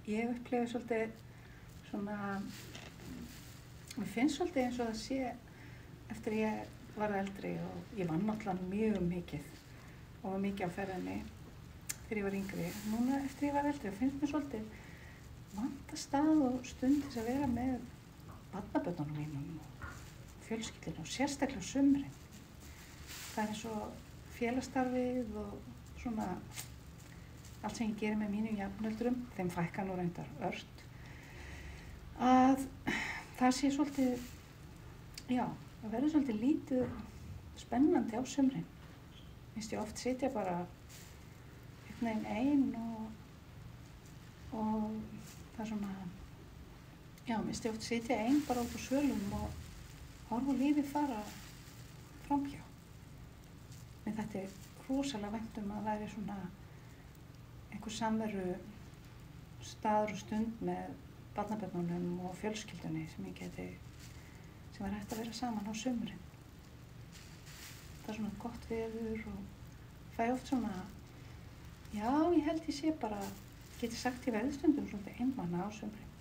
ég upplifi svolítið svona, mér finnst svolítið eins og það sé eftir ég var eldri og ég vann náttúrulega mjög mikið og var mikið á ferðinni þegar ég var yngri. Núna eftir ég var eldri finnst mér svolítið vanta stað og stund til að vera með barnabörnunum mínum og fjölskyldunni og sérstaklega á sumrin. Það er eins og félagsstarfið og svona allt sem ég gerir með mínum jafnöldrum, þeim fækkar nú reyndar ört, að það sé svolítið, já, það verður svolítið lítið spennandi á sumrin. Finnst ég oft sitja bara einhvern veginn ein og það er svona, já, finnst ég oft sitja ein bara út á svölum og horfa á lífið fara framhjá. En þetta er rosalega vænt að væri svona einhver samveru staður og stund með barnabörnunum og fjölskyldunni sem var hægt að vera saman á sumrin. Það er svona gott veður og fæ oft svona, já, ég held ég sé bara, geti sagt ég verði stundum svolítið einmana á sumrin.